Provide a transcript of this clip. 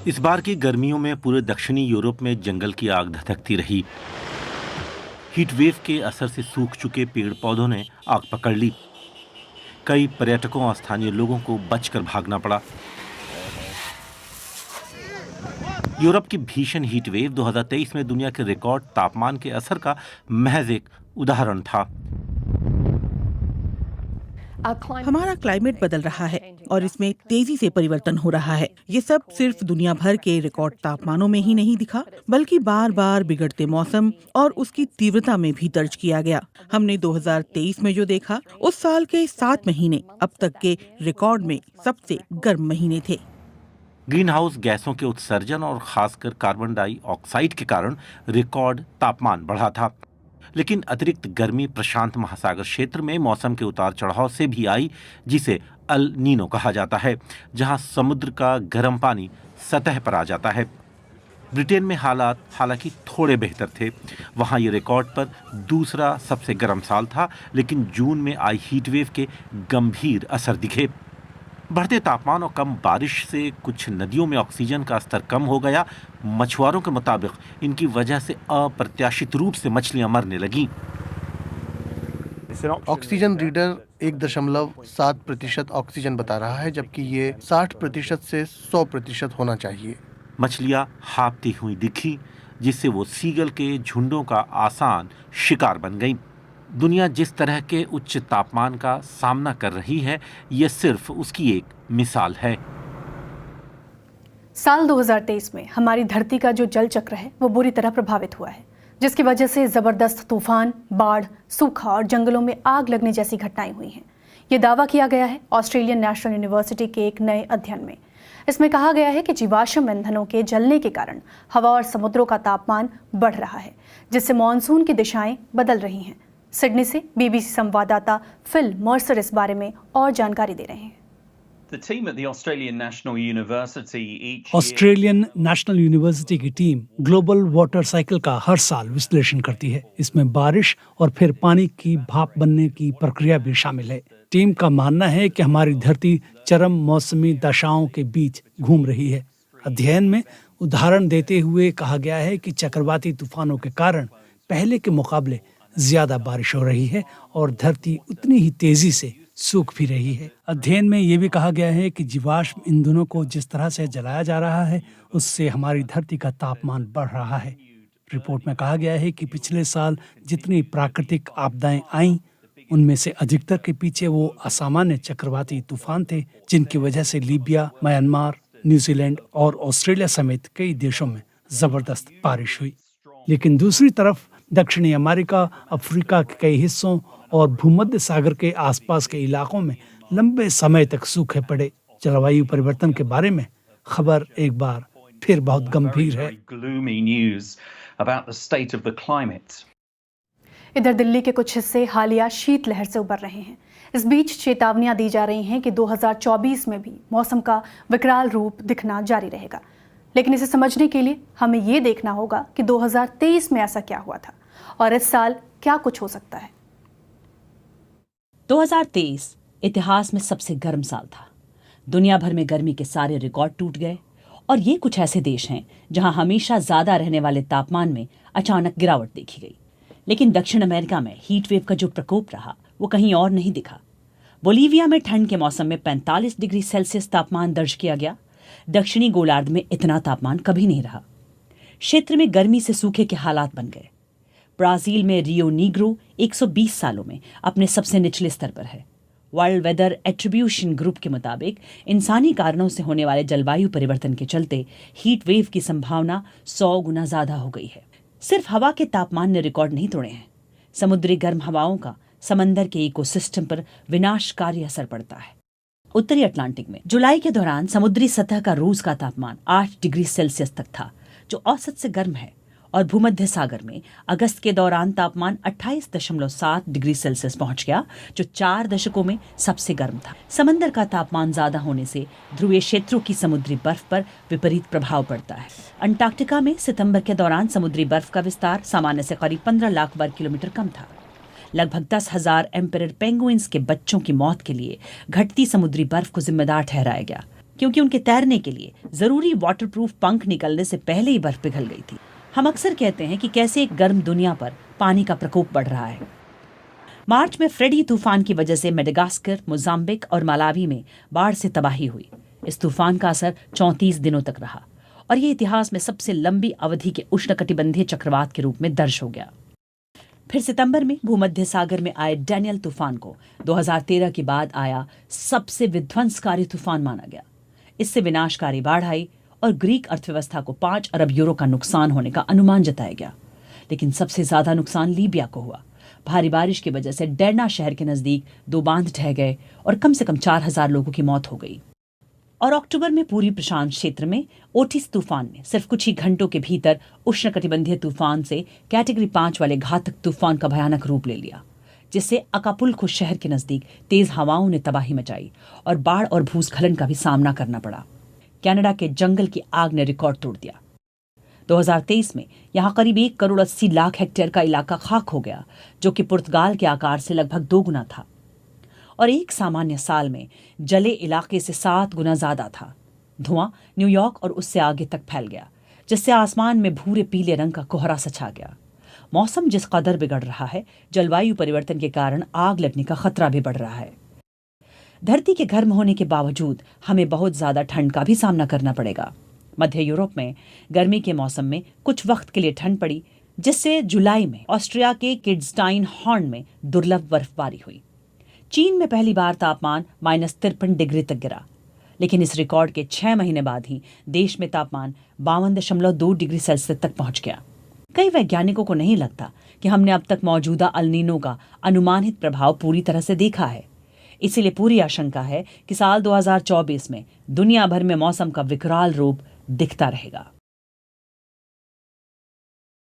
इस बार की गर्मियों में पूरे दक्षिणी यूरोप में जंगल की आग धधकती रही। हीट वेव के असर से सूख चुके पेड़ पौधों ने आग पकड़ ली। कई पर्यटकों और स्थानीय लोगों को बचकर भागना पड़ा। यूरोप की भीषण हीट वेव 2023 में दुनिया के रिकॉर्ड तापमान के असर का महज एक उदाहरण था। हमारा क्लाइमेट बदल रहा है और इसमें तेजी से परिवर्तन हो रहा है। ये सब सिर्फ दुनिया भर के रिकॉर्ड तापमानों में ही नहीं दिखा, बल्कि बार बार बिगड़ते मौसम और उसकी तीव्रता में भी दर्ज किया गया। हमने 2023 में जो देखा, उस साल के 7 महीने अब तक के रिकॉर्ड में सबसे गर्म महीने थे। ग्रीन हाउस गैसों के उत्सर्जन और खासकर कार्बन डाइऑक्साइड के कारण रिकॉर्ड तापमान बढ़ा था। लेकिन अतिरिक्त गर्मी प्रशांत महासागर क्षेत्र में मौसम के उतार चढ़ाव से भी आई, जिसे अल नीनो कहा जाता है, जहां समुद्र का गर्म पानी सतह पर आ जाता है। ब्रिटेन में हालात हालांकि थोड़े बेहतर थे। वहां ये रिकॉर्ड पर दूसरा सबसे गर्म साल था, लेकिन जून में आई हीटवेव के गंभीर असर दिखे। बढ़ते तापमान और कम बारिश से कुछ नदियों में ऑक्सीजन का स्तर कम हो गया। मछुआरों के मुताबिक इनकी वजह से अप्रत्याशित रूप से मछलियां मरने लगीं। ऑक्सीजन रीडर 1.7% ऑक्सीजन बता रहा है, जबकि ये 60% से 100% होना चाहिए। मछलियां हाँफती हुई दिखी, जिससे वो सीगल के झुंडों का आसान शिकार बन गईं। दुनिया जिस तरह के उच्च तापमान का सामना कर रही है, यह सिर्फ उसकी एक मिसाल है। साल 2023 में हमारी धरती का जो जल चक्र है वो बुरी तरह प्रभावित हुआ है, जिसकी वजह से जबरदस्त तूफान, बाढ़, सूखा और जंगलों में आग लगने जैसी घटनाएं हुई हैं। ये दावा किया गया है ऑस्ट्रेलियन नेशनल यूनिवर्सिटी के एक नए अध्ययन में। इसमें कहा गया है कि जीवाश्म ईंधनों के जलने के कारण हवा और समुद्रों का तापमान बढ़ रहा है, जिससे मॉनसून की दिशाएं बदल रही हैं। सिडनी से बीबीसी संवाददाता फिल मर्सर इस बारे में और जानकारी दे रहे हैं। ऑस्ट्रेलियन नेशनल यूनिवर्सिटी की टीम ग्लोबल वाटर साइकिल का हर साल विश्लेषण करती है। इसमें बारिश और फिर पानी की भाप बनने की प्रक्रिया भी शामिल है। टीम का मानना है कि हमारी धरती चरम मौसमी दशाओं के बीच घूम रही है। अध्ययन में उदाहरण देते हुए कहा गया है कि चक्रवाती तूफानों के कारण पहले के मुकाबले ज्यादा बारिश हो रही है और धरती उतनी ही तेजी से सूख भी रही है। अध्ययन में ये भी कहा गया है कि जीवाश्म ईंधनों को जिस तरह से जलाया जा रहा है, उससे हमारी धरती का तापमान बढ़ रहा है। रिपोर्ट में कहा गया है कि पिछले साल जितनी प्राकृतिक आपदाएं आईं, उनमें से अधिकतर के पीछे वो असामान्य चक्रवाती तूफान थे, जिनकी वजह से लीबिया, म्यांमार, न्यूजीलैंड और ऑस्ट्रेलिया समेत कई देशों में जबरदस्त बारिश हुई। लेकिन दूसरी तरफ दक्षिणी अमेरिका, अफ्रीका के कई हिस्सों और भूमध्य सागर के आसपास के इलाकों में लंबे समय तक सूखे पड़े। जलवायु परिवर्तन के बारे में खबर एक बार फिर बहुत गंभीर है। इधर दिल्ली के कुछ हिस्से हालिया शीतलहर से उबर रहे हैं। इस बीच चेतावनियां दी जा रही हैं कि 2024 में भी मौसम का विकराल रूप दिखना जारी रहेगा। लेकिन इसे समझने के लिए हमें ये देखना होगा कि 2023 में ऐसा क्या हुआ था और इस साल क्या कुछ हो सकता है। 2023 इतिहास में सबसे गर्म साल था। दुनिया भर में गर्मी के सारे रिकॉर्ड टूट गए और ये कुछ ऐसे देश हैं जहां हमेशा ज्यादा रहने वाले तापमान में अचानक गिरावट देखी गई। लेकिन दक्षिण अमेरिका में हीट वेव का जो प्रकोप रहा वो कहीं और नहीं दिखा। बोलीविया में ठंड के मौसम में 45 डिग्री सेल्सियस तापमान दर्ज किया गया। दक्षिणी गोलार्ध में इतना तापमान कभी नहीं रहा। क्षेत्र में गर्मी से सूखे के हालात बन गए। ब्राजील में रियो नीग्रो 120 सालों में अपने सबसे निचले स्तर पर है। वर्ल्ड वेदर एट्रीब्यूशन ग्रुप के मुताबिक इंसानी कारणों से होने वाले जलवायु परिवर्तन के चलते हीट वेव की संभावना 100 गुना ज्यादा हो गई है। सिर्फ हवा के तापमान ने रिकॉर्ड नहीं तोड़े हैं। समुद्री गर्म हवाओं का समंदर के इकोसिस्टम पर विनाशकारी असर पड़ता है। उत्तरी अटलांटिक में जुलाई के दौरान समुद्री सतह का रोज का तापमान 8 डिग्री सेल्सियस तक था, जो औसत से गर्म है। और भूमध्य सागर में अगस्त के दौरान तापमान 28.7 डिग्री सेल्सियस पहुंच गया, जो 4 दशकों में सबसे गर्म था। समंदर का तापमान ज्यादा होने से ध्रुवीय क्षेत्रों की समुद्री बर्फ पर विपरीत प्रभाव पड़ता है। अंटार्कटिका में सितंबर के दौरान समुद्री बर्फ का विस्तार सामान्य से करीब 15 लाख वर्ग किलोमीटर कम था। लगभग 10,000 एम्पेरर पेंगुइन्स के बच्चों की मौत के लिए घटती समुद्री बर्फ को जिम्मेदार ठहराया गया। क्योंकि उनके तैरने के लिए जरूरी वाटरप्रूफ पंख निकलने से पहले ही बर्फ पिघल गई थी। हम अक्सर कहते हैं कि कैसे एक गर्म दुनिया पर पानी का प्रकोप बढ़ रहा है। मार्च में फ्रेडी तूफान की वजह से मेडागास्कर, मोजाम्बिक और मलावी में बाढ़ से तबाही हुई। इस तूफान का असर 34 दिनों तक रहा और ये इतिहास में सबसे लंबी अवधि के उष्णकटिबंधीय चक्रवात के रूप में दर्ज हो गया। फिर सितंबर में भूमध्य सागर में आए डैनियल तूफान को 2013 के बाद आया सबसे विध्वंसकारी तूफान माना गया। इससे विनाशकारी बाढ़ आई और ग्रीक अर्थव्यवस्था को 5 अरब यूरो का नुकसान होने का अनुमान जताया गया। लेकिन सबसे ज्यादा नुकसान लीबिया को हुआ। भारी बारिश की वजह से डेर्ना शहर के नजदीक 2 बांध ढह गए और कम से कम 4000 लोगों की मौत हो गई। और अक्टूबर में पूरी प्रशांत क्षेत्र में ओटिस तूफान ने सिर्फ कुछ ही घंटों के भीतर उष्णकटिबंधीय तूफान से कैटेगरी 5 वाले घातक तूफान का भयानक रूप ले लिया, जिससे अकापुल्को शहर के नजदीक तेज हवाओं ने तबाही मचाई और बाढ़ और भूस्खलन का भी सामना करना पड़ा। कनाडा के जंगल की आग ने रिकॉर्ड तोड़ दिया। 2023 में यहां करीब 1 करोड़ 80 लाख हेक्टेयर का इलाका खाक हो गया, जो कि पुर्तगाल के आकार से लगभग 2 गुना था और एक सामान्य साल में जले इलाके से 7 गुना ज्यादा था। धुआं न्यूयॉर्क और उससे आगे तक फैल गया, जिससे आसमान में भूरे पीले रंग का कोहरा छा गया। मौसम जिस कदर बिगड़ रहा है, जलवायु परिवर्तन के कारण आग लगने का खतरा भी बढ़ रहा है। धरती के गर्म होने के बावजूद हमें बहुत ज्यादा ठंड का भी सामना करना पड़ेगा। मध्य यूरोप में गर्मी के मौसम में कुछ वक्त के लिए ठंड पड़ी, जिससे जुलाई में ऑस्ट्रिया के किड्सटाइन हॉर्न में दुर्लभ बर्फबारी हुई। चीन में पहली बार तापमान -53 डिग्री तक गिरा, लेकिन इस रिकॉर्ड के 6 महीने बाद ही देश में तापमान 52.2 डिग्री सेल्सियस तक पहुंच गया। कई वैज्ञानिकों को नहीं लगता कि हमने अब तक मौजूदा अल नीनो का अनुमानित प्रभाव पूरी तरह से देखा है। इसीलिए पूरी आशंका है कि साल 2024 में दुनिया भर में मौसम का विकराल रूप दिखता रहेगा।